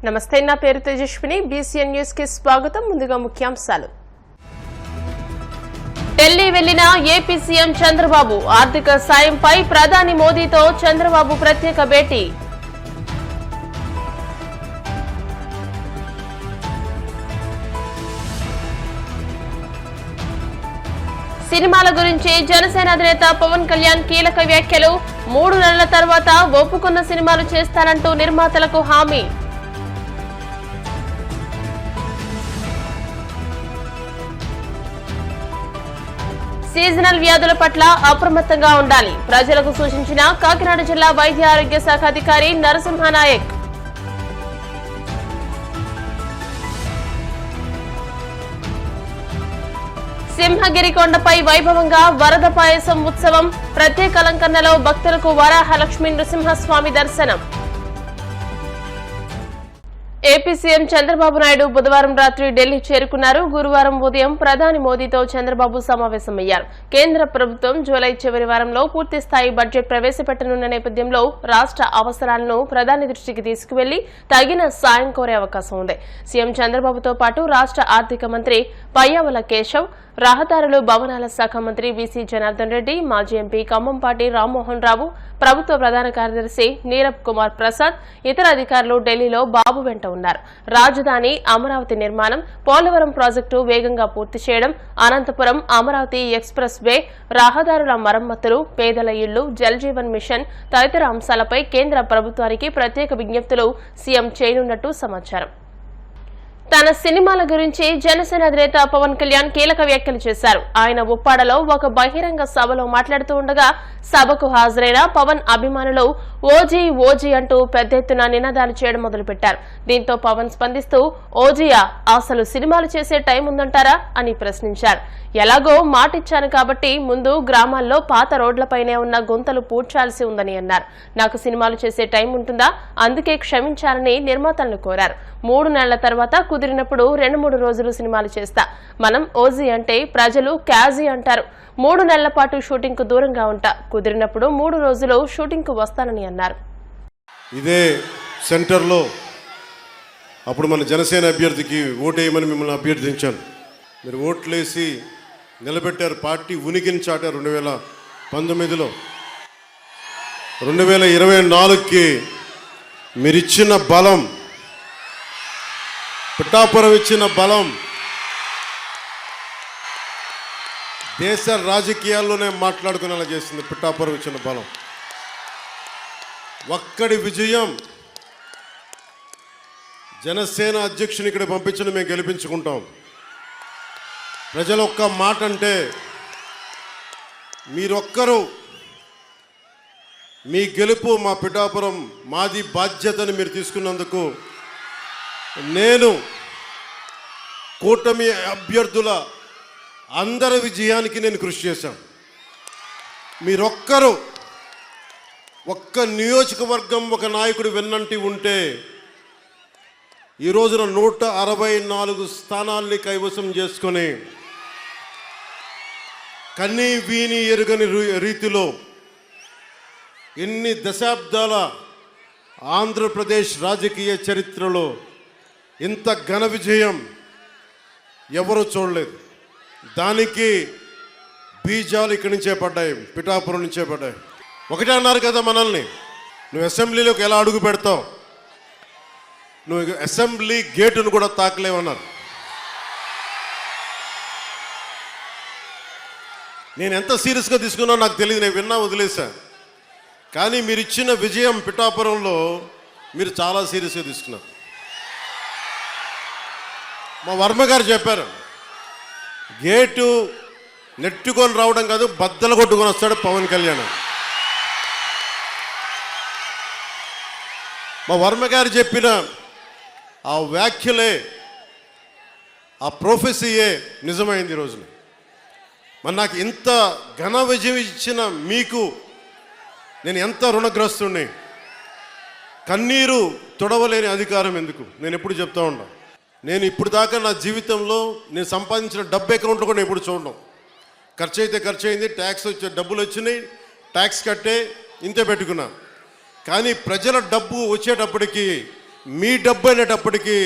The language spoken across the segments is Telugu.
నమస్తే, నా పేరు తేజస్విని. బీసీఎన్ న్యూస్ కి స్వాగతం. ముందుగా ముఖ్యాంశాలు. ఢిల్లీ వెళ్లిన ఏపీ సీఎం చంద్రబాబు. ఆర్థిక సాయంపై ప్రధాని మోదీతో చంద్రబాబు ప్రత్యేక భేటీ. సినిమాల గురించి జనసేన అధినేత పవన్ కళ్యాణ్ కీలక వ్యాఖ్యలు. 3 నెలల తర్వాత ఒప్పుకున్న సినిమాలు చేస్తానంటూ నిర్మాతలకు హామీ. సీజనల్ వ్యాధుల పట్ల అప్రమత్తంగా ఉండాలి. ప్రజలకు సూచించిన కాకినాడ జిల్లా వైద్య ఆరోగ్య శాఖ అధికారి నరసింహనాయక్. సింహగిరి కొండపై వైభవంగా వరద పాయసం ఉత్సవం. ప్రత్యేక అలంకరణలో భక్తులకు వరాహ లక్ష్మీ నృసింహస్వామి దర్శనం. ఏపీ సీఎం చంద్రబాబు నాయుడు బుధవారం రాత్రి ఢిల్లీ చేరుకున్నారు. గురువారం ఉదయం ప్రధాని మోదీతో చంద్రబాబు సమావేశమయ్యారు. కేంద్ర ప్రభుత్వం జూలై చివరి వారంలో పూర్తిస్థాయి బడ్జెట్ ప్రవేశపెట్టనున్న నేపథ్యంలో రాష్ట్ర అవసరాలను ప్రధాని దృష్టికి తీసుకువెళ్లి తగిన సాయం కోరే అవకాశం ఉంది. సీఎం చంద్రబాబుతో పాటు రాష్ట్ర ఆర్థిక మంత్రి పయ్యావుల కేశవ్, రహదారులు భవనాల శాఖ మంత్రి వీసీ జనార్దన్ రెడ్డి, మాజీ ఎంపీ ఖమ్మంపాటి రామ్మోహన్ రావు, ప్రభుత్వ ప్రధాన కార్యదర్శి నీరబ్ కుమార్ ప్రసాద్, ఇతర అధికారులు ఢిల్లీలో బాబు వెంట ఉన్నారు. రాజధాని అమరావతి నిర్మాణం, పోలవరం ప్రాజెక్టు వేగంగా పూర్తి చేయడం, అనంతపురం అమరావతి ఎక్స్ప్రెస్ వే, రహదారుల మరమ్మతులు, పేదల ఇళ్లు, జల్ జీవన్ మిషన్ తదితర అంశాలపై కేంద్ర ప్రభుత్వానికి ప్రత్యేక విజ్ఞప్తులు సీఎం చేయనున్నట్టు సమాచారం. తన సినిమాల గురించి జనసేన అధినేత పవన్ కళ్యాణ్ కీలక వ్యాఖ్యలు చేశారు. ఆయన ఉప్పాడలో ఒక బహిరంగ సభలో మాట్లాడుతూ ఉండగా సభకు హాజరైన పవన్ అభిమానులు ఓజీ ఓజీ అంటూ పెద్ద ఎత్తున నినాదాలు చేయడం మొదలుపెట్టారు. దీంతో పవన్ స్పందిస్తూ, ఓజీయా, అసలు సినిమాలు చేసే టైం ఉందంటారా అని ప్రశ్నించారు. ఎలాగో మాటిచ్చాను కాబట్టి ముందు గ్రామాల్లో పాత రోడ్లపైనే ఉన్న గుంతలు పూడ్చాల్సి ఉందని అన్నారు. నాకు సినిమాలు చేసే టైం ఉంటుందా? అందుకే క్షమించాలని నిర్మాతలను కోరారు. 3 నెలల తర్వాత కుదిరినప్పుడు 2-3 రోజులు సినిమాలు చేస్తా. మనం ఓజీ అంటే ప్రజలు క్యాజీ అంటారు. 3 నెలల పాటు షూటింగ్ కు దూరంగా ఉంటా. కుదిరినప్పుడు 3 రోజులు షూటింగ్ కు వస్తానని అన్నారు. ఇదే సెంటర్లో అప్పుడు మన జనసేన అభ్యర్థికి ఓటేయమని మిమ్మల్ని అభ్యర్థించాను. మీరు ఓట్లేసి నిలబెట్టారు. పార్టీ ఉనికిని చాటారు 2019లో. 2024కి మీరిచ్చిన బలం, పిఠాపురం ఇచ్చిన బలం దేశ రాజకీయాల్లోనే మాట్లాడుకునేలా చేసింది. పిఠాపురం ఇచ్చిన బలం, ఒక్కడి విజయం. జనసేన అధ్యక్షుని ఇక్కడ పంపించిన మేము గెలిపించుకుంటాం. ప్రజలు ఒక్క మాట అంటే మీరొక్కరు, మీ గెలుపు మా పిఠాపురం మాది బాధ్యతని మీరు తీసుకున్నందుకు నేను కూటమి అభ్యర్థుల అందరి విజయానికి నేను కృషి చేశాను. మీరొక్కరు, ఒక్క నియోజకవర్గం ఒక నాయకుడు వెన్నంటి ఉంటే ఈ రోజున 164 స్థానాల్ని కైవసం చేసుకొని కన్నీ వీని ఎరుగని రీతిలో ఎన్ని దశాబ్దాల ఆంధ్రప్రదేశ్ రాజకీయ చరిత్రలో ఇంత ఘన విజయం ఎవరూ చూడలేదు. దానికి బీజాలు ఇక్కడి నుంచే పడ్డాయి, పిఠాపురం నుంచే పడ్డాయి. ఒకటే అన్నారు కదా మనల్ని, నువ్వు అసెంబ్లీలోకి ఎలా అడుగు పెడతావు, నువ్వు అసెంబ్లీ గేటును కూడా తాకలేవన్నారు. నేను ఎంత సీరియస్గా తీసుకున్నా నాకు తెలియదు, నేను విన్నా వదిలేశా. కానీ మీరు ఇచ్చిన విజయం పిఠాపురంలో మీరు చాలా సీరియస్గా తీసుకున్నారు. మా వర్మ గారు చెప్పారు, గేటు నెట్టుకొని రావడం కాదు, బద్దలు కొట్టుకొని వస్తాడు పవన్ కళ్యాణ్. మా వర్మ గారు చెప్పిన ఆ వ్యాఖ్యలే, ఆ ప్రొఫెసీయే నిజమైంది ఈ రోజున. మరి నాకు ఇంత ఘన విజయం ఇచ్చిన మీకు నేను ఎంత రుణగ్రస్తుని. కన్నీరు తొడవలేని అధికారం ఎందుకు? నేను ఎప్పుడు చెప్తా ఉన్నా, నేను ఇప్పుడు దాకా నా జీవితంలో నేను సంపాదించిన డబ్బు అకౌంట్లో కూడా ఎప్పుడు చూడడం. ఖర్చు అయితే ఖర్చు అయింది, ట్యాక్స్ వచ్చే డబ్బులు వచ్చినాయి, ట్యాక్స్ కట్టే ఇంతే పెట్టుకున్నా. కానీ ప్రజల డబ్బు వచ్చేటప్పటికి మీ డబ్బు అనేటప్పటికీ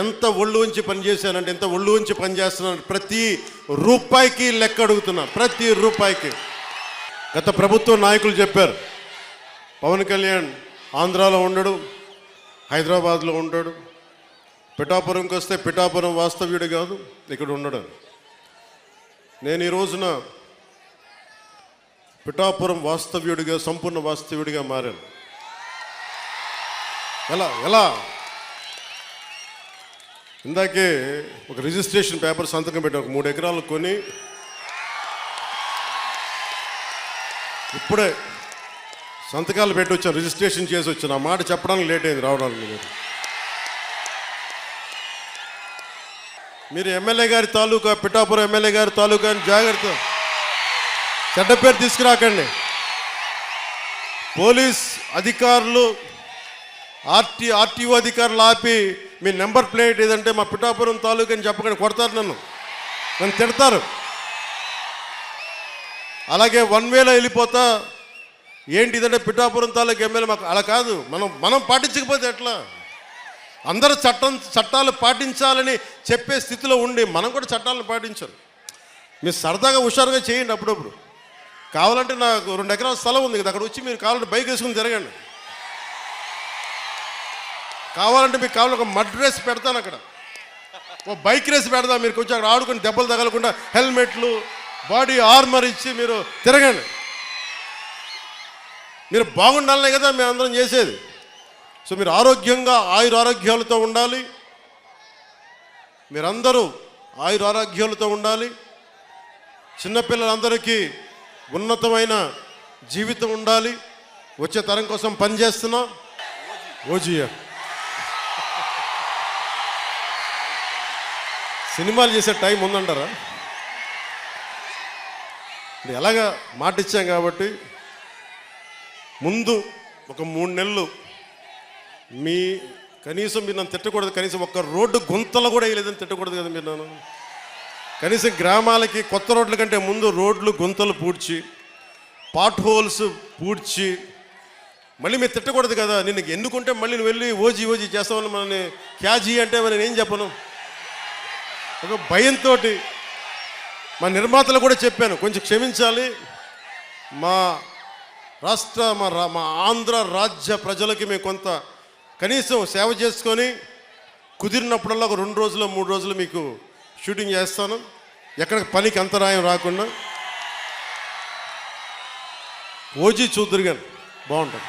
ఎంత ఒళ్ళు ఉంచి పనిచేశానంటే ఎంత ఒళ్ళు ఉంచి పనిచేస్తున్నాను, ప్రతి రూపాయికి లెక్క అడుగుతున్నా, ప్రతి రూపాయికి. గత ప్రభుత్వ నాయకులు చెప్పారు, పవన్ కళ్యాణ్ ఆంధ్రాలో ఉండడు, హైదరాబాద్లో ఉంటాడు, పిఠాపురంకి వస్తే పిఠాపురం వాస్తవ్యుడు కాదు, ఇక్కడ ఉండడు. నేను ఈ రోజున పిఠాపురం వాస్తవ్యుడిగా, సంపూర్ణ వాస్తవ్యుడిగా మారాను. ఎలా ఇందాకే ఒక రిజిస్ట్రేషన్ పేపర్ సంతకం పెట్టి ఒక 3 ఎకరాలు కొని ఇప్పుడే సంతకాలు పెట్టి వచ్చాను, రిజిస్ట్రేషన్ చేసి వచ్చాను. ఆ మాట చెప్పడానికి లేట్ అయింది రావడానికి. మీరు ఎమ్మెల్యే గారి తాలూకా, పిఠాపురం ఎమ్మెల్యే గారి తాలూకా అని జాగ్రత్త, చెడ్డ పేరు తీసుకురాకండి. పోలీస్ అధికారులు, ఆర్టీఓ అధికారులు ఆపి మీ నెంబర్ ప్లేట్ ఏదంటే మా పిఠాపురం తాలూకా అని చెప్పకండి, కొడతారు, నన్ను తిడతారు. అలాగే 1 వేలో వెళ్ళిపోతా ఏంటి ఇదంటే పిఠాపురం తాలూకా ఎమ్మెల్యే మాకు, అలా కాదు. మనం పాటించకపోతే ఎట్లా? అందరూ చట్టాలు పాటించాలని చెప్పే స్థితిలో ఉండి మనం కూడా చట్టాలను పాటించాలి. మీరు సరదాగా హుషారుగా చేయండి అప్పుడప్పుడు. కావాలంటే నాకు 2 ఎకరాల స్థలం ఉంది కదా, అక్కడ వచ్చి మీరు కావాలంటే బైక్ వేసుకుని తిరగండి. కావాలంటే మీకు కావాలంటే ఒక మడ్ రేస్ పెడతాను, అక్కడ ఓ బైక్ రేస్ పెడతాను. మీరు కొంచెం అక్కడ ఆడుకుని దెబ్బలు తగలకుండా హెల్మెట్లు, బాడీ ఆర్మర్ ఇచ్చి మీరు తిరగండి. మీరు బాగుండాలనే కదా మేము అందరం చేసేది. సో మీరు ఆరోగ్యంగా ఆయురారోగ్యాలతో ఉండాలి, మీరందరూ ఆయురారోగ్యాలతో ఉండాలి. చిన్నపిల్లలందరికీ ఉన్నతమైన జీవితం ఉండాలి. వచ్చే తరం కోసం పనిచేస్తున్నా. ఓజియా సినిమాలు చేసే టైం ఉందంటారా? ఎలాగా మాట ఇచ్చాం కాబట్టి ముందు ఒక 3 నెలలు కనీసం మీరు నన్ను తిట్టకూడదు. కనీసం ఒక్క రోడ్డు గుంతలు కూడా వేయలేదని తిట్టకూడదు కదా మీరు నన్ను. కనీసం గ్రామాలకి కొత్త రోడ్ల కంటే ముందు రోడ్లు గుంతలు పూడ్చి, పాట్ హోల్స్ పూడ్చి, మళ్ళీ మీరు తిట్టకూడదు కదా. నిన్ను ఎన్నుకుంటే మళ్ళీ నువ్వు వెళ్ళి ఓజీ చేస్తామని మనని క్యాజీ అంటే మరి నేను చెప్పను. ఒక భయంతో మా నిర్మాతలు కూడా చెప్పాను, కొంచెం క్షమించాలి, మా రాష్ట్ర మా ఆంధ్ర రాజ్య ప్రజలకి మేము కొంత కనీసం సేవ చేసుకొని కుదిరినప్పుడల్లా ఒక 2 రోజులు 3 రోజులు మీకు షూటింగ్ చేస్తాను, ఎక్కడ పనికి అంతరాయం రాకుండా. ఓజీ చూద్దరు కానీ బాగుంటుంది.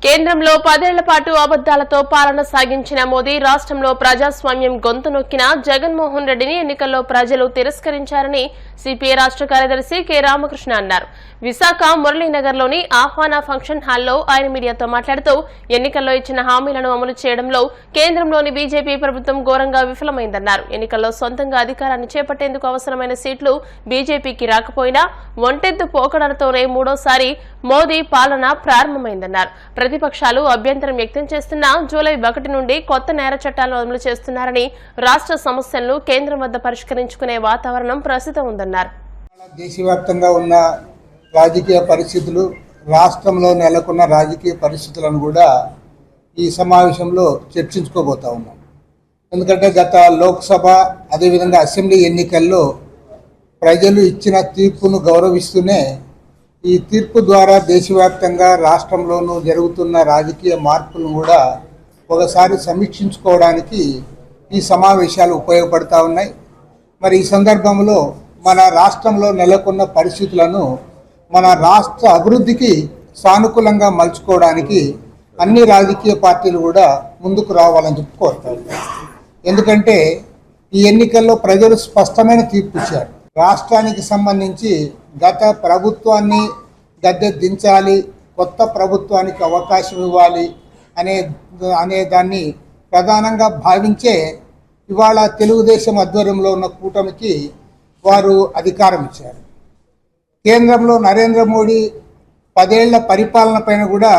కేంద్రంలో 10 ఏళ్ల పాటు అబద్దాలతో పాలన సాగించిన మోదీ రాష్ట్రంలో ప్రజాస్వామ్యం గొంతు నొక్కిన జగన్మోహన్ రెడ్డిని ఎన్నికల్లో ప్రజలు తిరస్కరించారని సిపిఐ రాష్ట్ర కార్యదర్శి కె రామకృష్ణ అన్నారు. విశాఖ మురళీనగర్లోని ఆహ్వాన ఫంక్షన్ హాల్లో ఆయన మీడియాతో మాట్లాడుతూ ఎన్నికల్లో ఇచ్చిన హామీలను అమలు చేయడంలో కేంద్రంలోని బీజేపీ ప్రభుత్వం ఘోరంగా విఫలమైందన్నారు. ఎన్నికల్లో సొంతంగా అధికారాన్ని చేపట్టేందుకు అవసరమైన సీట్లు బీజేపీకి రాకపోయినా ఒంటెద్దు పోకడలతోనే 3వ మోదీ పాలన ప్రారంభమైందన్నారు. ప్రతిపక్షాలు అభ్యంతరం వ్యక్తం చేస్తున్నా జూలై 1 నుండి కొత్త నేర చట్టాలను అమలు చేస్తున్నారని, రాష్ట్ర సమస్యలను కేంద్రం వద్ద పరిష్కరించుకునే వాతావరణం ప్రస్తుతం ఉందన్నారు. దేశవ్యాప్తంగా ఉన్న రాజకీయ పరిస్థితులు, రాష్ట్రంలో నెలకొన్న రాజకీయ పరిస్థితులను కూడా ఈ సమావేశంలో చర్చించుకోబోతా ఉన్నాం. ఎందుకంటే గత లోక్సభ అదేవిధంగా అసెంబ్లీ ఎన్నికల్లో ప్రజలు ఇచ్చిన తీర్పును గౌరవిస్తూనే ఈ తీర్పు ద్వారా దేశవ్యాప్తంగా రాష్ట్రంలోనూ జరుగుతున్న రాజకీయ మార్పులను కూడా ఒకసారి సమీక్షించుకోవడానికి ఈ సమావేశాలు ఉపయోగపడతా ఉన్నాయి. మరి ఈ సందర్భంలో మన రాష్ట్రంలో నెలకొన్న పరిస్థితులను మన రాష్ట్ర అభివృద్ధికి సానుకూలంగా మలుచుకోవడానికి అన్ని రాజకీయ పార్టీలు కూడా ముందుకు రావాలని చెప్పి కోరుతారు. ఎందుకంటే ఈ ఎన్నికల్లో ప్రజలు స్పష్టమైన తీర్పు ఇచ్చారు. రాష్ట్రానికి సంబంధించి గత ప్రభుత్వాన్ని గద్దె దించాలి, కొత్త ప్రభుత్వానికి అవకాశం ఇవ్వాలి అనే దాన్ని ప్రధానంగా భావించే ఇవాళ తెలుగుదేశం ఆధ్వర్యంలో ఉన్న కూటమికి వారు అధికారం ఇచ్చారు. కేంద్రంలో నరేంద్ర మోడీ 10 ఏళ్ల పరిపాలన పైన కూడా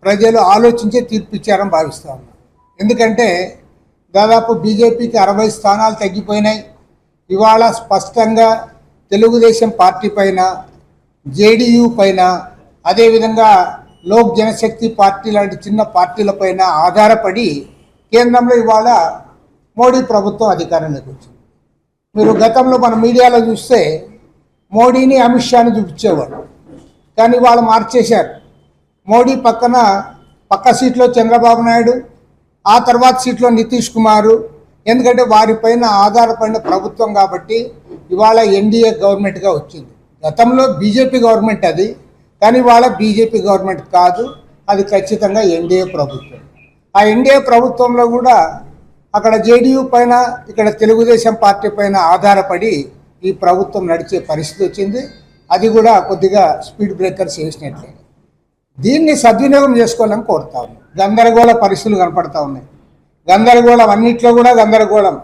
ప్రజలు ఆలోచించే తీర్పు ఇచ్చారని భావిస్తూ ఉన్నారు. ఎందుకంటే దాదాపు బీజేపీకి 60 స్థానాలు తగ్గిపోయినాయి. ఇవాళ స్పష్టంగా తెలుగుదేశం పార్టీ పైన, జేడీయూ పైన, అదేవిధంగా లోక్ జనశక్తి పార్టీ లాంటి చిన్న పార్టీలపైన ఆధారపడి కేంద్రంలో ఇవాళ మోడీ ప్రభుత్వం అధికారంలోకి వచ్చింది. మీరు గతంలో మన మీడియాలో చూస్తే మోడీని అమిత్ షాని చూపించేవాడు, కానీ వాళ్ళు మార్చేశారు. మోడీ పక్క సీట్లో చంద్రబాబు నాయుడు, ఆ తర్వాత సీట్లో నితీష్ కుమారు. ఎందుకంటే వారిపైన ఆధారపడిన ప్రభుత్వం కాబట్టి ఇవాళ ఎన్డీఏ గవర్నమెంట్గా వచ్చింది. గతంలో బీజేపీ గవర్నమెంట్ అది, కానీ ఇవాళ బీజేపీ గవర్నమెంట్ కాదు, అది ఖచ్చితంగా ఎన్డీఏ ప్రభుత్వం. ఆ ఎన్డీఏ ప్రభుత్వంలో కూడా అక్కడ జేడీయూ పైన, ఇక్కడ తెలుగుదేశం పార్టీ పైన ఆధారపడి ఈ ప్రభుత్వం నడిచే పరిస్థితి వచ్చింది. అది కూడా కొద్దిగా స్పీడ్ బ్రేకర్స్ వేసినట్లే. దీన్ని సద్వినియోగం చేసుకోవాలని కోరుతా ఉన్నాం. గందరగోళ పరిస్థితులు కనపడతా ఉన్నాయి. గందరగోళం అన్నింటిలో కూడా గందరగోళం.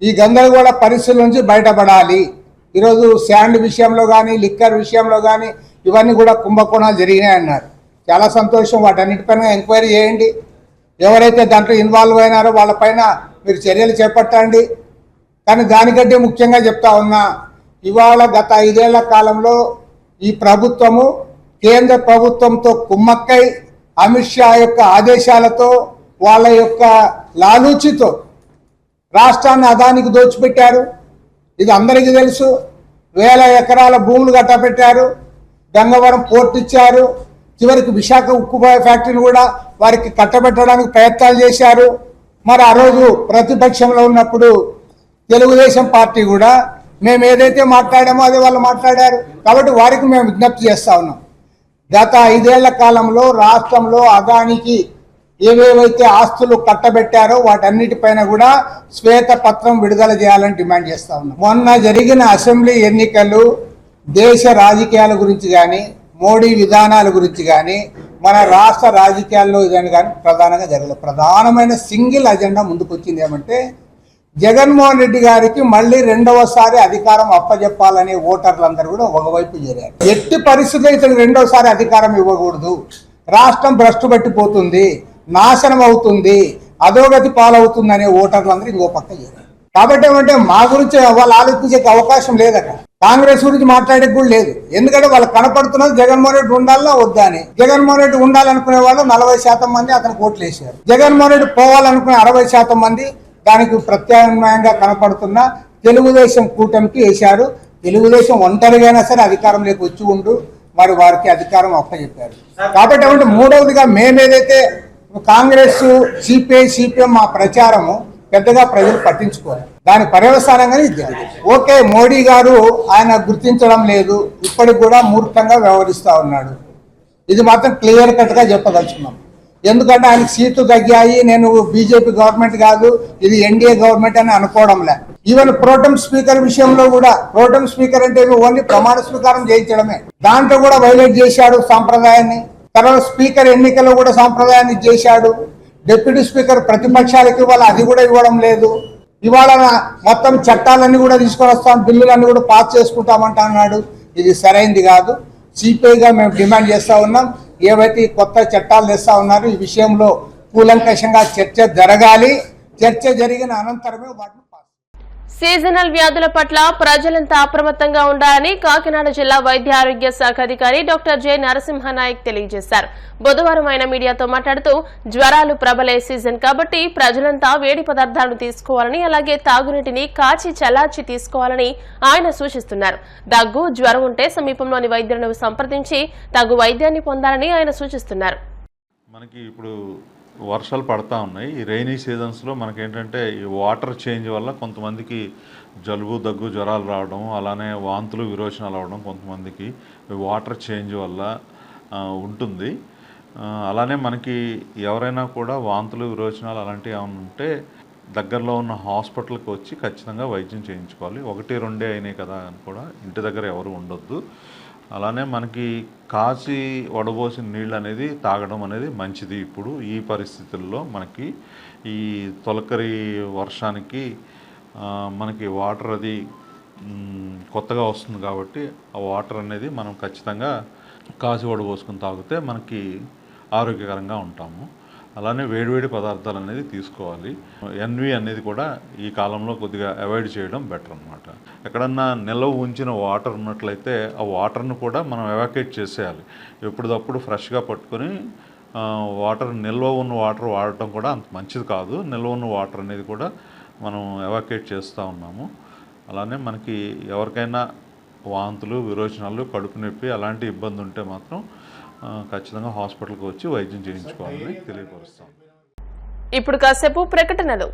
ఈ గందరగోళ పరిస్థితుల నుంచి బయటపడాలి. ఈరోజు శాండ్ విషయంలో కానీ, లిక్కర్ విషయంలో కానీ ఇవన్నీ కూడా కుంభకోణాలు జరిగినాయి అన్నారు. చాలా సంతోషం. వాటన్నిటిపైన ఎంక్వైరీ చేయండి. ఎవరైతే దాంట్లో ఇన్వాల్వ్ అయినారో వాళ్ళపైన మీరు చర్యలు చేపట్టండి. కానీ దానికంటే ముఖ్యంగా చెప్తా ఉన్నా, ఇవాళ గత 5 ఏళ్ల కాలంలో ఈ ప్రభుత్వము కేంద్ర ప్రభుత్వంతో కుమ్మక్కై అమిత్ షా యొక్క ఆదేశాలతో, వాళ్ళ యొక్క లాలూచితో రాష్ట్రాన్ని అదానికి దోచిపెట్టారు. ఇది అందరికీ తెలుసు. 1000 ఎకరాల భూములు కట్టబెట్టారు, గంగవరం పోర్ట్ ఇచ్చారు, చివరికి విశాఖ ఉక్కు ఫ్యాక్టరీని కూడా వారికి కట్టబెట్టడానికి ప్రయత్నాలు చేశారు. మరి ఆ రోజు ప్రతిపక్షంలో ఉన్నప్పుడు తెలుగుదేశం పార్టీ కూడా మేము ఏదైతే మాట్లాడామో అదే వాళ్ళు మాట్లాడారు. కాబట్టి వారికి మేము విజ్ఞప్తి చేస్తా ఉన్నాం. గత 5 ఏళ్ల కాలంలో రాష్ట్రంలో అదానికి ఏవేవైతే ఆస్తులు కట్టబెట్టారో వాటన్నిటిపైన కూడా శ్వేతపత్రం విడుదల చేయాలని డిమాండ్ చేస్తా ఉన్నాం. మొన్న జరిగిన అసెంబ్లీ ఎన్నికలు దేశ రాజకీయాల గురించి కానీ, మోడీ విధానాల గురించి కానీ, మన రాష్ట్ర రాజకీయాల్లో ఇదని కానీ ప్రధానంగా జరగలేదు. ప్రధానమైన సింగిల్ అజెండా ముందుకు వచ్చింది ఏమంటే, జగన్మోహన్ రెడ్డి గారికి మళ్ళీ 2వసారి అధికారం అప్పజెప్పాలనే ఓటర్లందరూ కూడా ఒకవైపు చేరారు. ఎట్టి పరిస్థితుల్లో ఇతను 2వసారి అధికారం ఇవ్వకూడదు, రాష్ట్రం భ్రష్టు పట్టిపోతుంది, నాశనం అవుతుంది, అధోగతి పాలవుతుంది అనే ఓటర్లందరూ ఇంకో పక్క చేరారు. కాబట్టి ఏమంటే మా గురించి వాళ్ళు ఆలోచించే అవకాశం లేదట. కాంగ్రెస్ గురించి మాట్లాడేది కూడా లేదు. ఎందుకంటే వాళ్ళు కనపడుతున్నది జగన్మోహన్ రెడ్డి ఉండాలన్నా వద్దా అని. జగన్మోహన్ రెడ్డి ఉండాలనుకునే వాళ్ళు 40% మంది అతనికి ఓట్లు వేశారు. జగన్మోహన్ రెడ్డి పోవాలనుకునే 60% మంది దానికి ప్రత్యామ్నాయంగా కనపడుతున్న తెలుగుదేశం కూటమికి వేశారు. తెలుగుదేశం ఒంటరిగైనా సరే అధికారంలోకి వచ్చి ఉండు, మరి వారికి అధికారం అప్పచెప్పారు. కాబట్టి ఏమంటే మూడవదిగా మేమేదైతే కాంగ్రెస్, సిపిఎం మా ప్రచారము పెద్దగా ప్రజలు పట్టించుకోవాలి. దాని పర్యవసానంగానే ఇది జరిగింది. ఓకే, మోడీ గారు ఆయన గుర్తించడం లేదు, ఇప్పటికి కూడా మూర్ఖంగా వ్యవహరిస్తూ ఉన్నాడు. ఇది మాత్రం క్లియర్ కట్గా చెప్పదలుచుకున్నాం. ఎందుకంటే ఆయనకు సీట్లు తగ్గాయి, నేను బీజేపీ గవర్నమెంట్ కాదు, ఇది ఎన్డీఏ గవర్నమెంట్ అని అనుకోవడంలే. ఈవెన్ ప్రోటెం స్పీకర్ విషయంలో కూడా, ప్రోటెం స్పీకర్ అంటే ఓన్లీ ప్రమాణ స్వీకారం చేయించడమే, దాంట్లో కూడా వైలేట్ చేశాడు సాంప్రదాయాన్ని. తర్వాత స్పీకర్ ఎన్నికల్లో కూడా సాంప్రదాయాన్ని చేశాడు. డిప్యూటీ స్పీకర్ ప్రతిపక్షాలకి ఇవాళ అది కూడా ఇవ్వడం లేదు. ఇవాళ మొత్తం చట్టాలన్నీ కూడా తీసుకొని వస్తాం, బిల్లులన్నీ కూడా పాస్ చేసుకుంటామంటా అన్నాడు. ఇది సరైంది కాదు. సిపిఐగా మేము డిమాండ్ చేస్తూ ఉన్నాం, ఏవైతే కొత్త చట్టాలు తెస్తా ఉన్నారు ఈ విషయంలో కూలంకషంగా చర్చ జరగాలి. చర్చ జరిగిన అనంతరమే వాటిని సీజనల్ వ్యాధుల పట్ల ప్రజలంతా అప్రమత్తంగా ఉండాలని కాకినాడ జిల్లా వైద్య ఆరోగ్య శాఖ అధికారి డాక్టర్ జె నరసింహనాయక్ తెలియజేశారు. బుధవారం ఆయన మీడియాతో మాట్లాడుతూ, జ్వరాలు ప్రబలే సీజన్ కాబట్టి ప్రజలంతా వేడి పదార్థాలను తీసుకోవాలని, అలాగే తాగునీటిని కాచి చల్లార్చి తీసుకోవాలని ఆయన సూచిస్తున్నారు. దగ్గు, జ్వరం ఉంటే సమీపంలోని వైద్యులను సంప్రదించి తగు వైద్యాన్ని పొందాలని ఆయన సూచిస్తున్నారు. మనకి ఇప్పుడు వర్షాలు పడతా ఉన్నాయి. ఈ రైనీ సీజన్స్లో మనకేంటంటే ఈ వాటర్ చేంజ్ వల్ల కొంతమందికి జలుబు, దగ్గు, జ్వరాలు రావడం, అలానే వాంతులు, విరోచనాలు అవడం కొంతమందికి వాటర్ చేంజ్ వల్ల ఉంటుంది. అలానే మనకి ఎవరైనా కూడా వాంతులు, విరోచనాలు అలాంటివి ఏమైనా ఉంటే దగ్గరలో ఉన్న హాస్పిటల్కి వచ్చి ఖచ్చితంగా వైద్యం చేయించుకోవాలి. 1-2 అయినాయి కదా అని కూడా ఇంటి దగ్గర ఎవరు ఉండొద్దు. అలానే మనకి కాచి వడబోసిన నీళ్ళు అనేది తాగడం అనేది మంచిది. ఇప్పుడు ఈ పరిస్థితుల్లో మనకి ఈ తొలకరి వర్షానికి మనకి వాటర్ అది కొత్తగా వస్తుంది కాబట్టి ఆ వాటర్ అనేది మనం ఖచ్చితంగా కాచి వడబోసుకుని తాగితే మనకి ఆరోగ్యకరంగా ఉంటాము. అలానే వేడివేడి పదార్థాలు అనేది తీసుకోవాలి. ఎన్వి అనేది కూడా ఈ కాలంలో కొద్దిగా అవాయిడ్ చేయడం బెటర్ అనమాట. ఎక్కడన్నా నిల్వ ఉంచిన వాటర్ ఉన్నట్లయితే ఆ వాటర్ను కూడా మనం ఎవాక్యుయేట్ చేసేయాలి. ఎప్పటికప్పుడు ఫ్రెష్గా పట్టుకొని వాటర్ నిల్వ ఉన్న వాటర్ వాడటం కూడా అంత మంచిది కాదు. నిల్వ ఉన్న వాటర్ అనేది కూడా మనం ఎవాక్యుయేట్ చేస్తూ ఉన్నాము. అలానే మనకి ఎవరికైనా వాంతులు, విరోచనాలు, కడుపు నొప్పి అలాంటి ఇబ్బంది ఉంటే మాత్రం ఖచ్చితంగా హాస్పిటల్కి వచ్చి వైద్యం చేయించుకోవాలని తెలియపరుస్తాం. ఇప్పుడు కాసేపు ప్రకటనలు.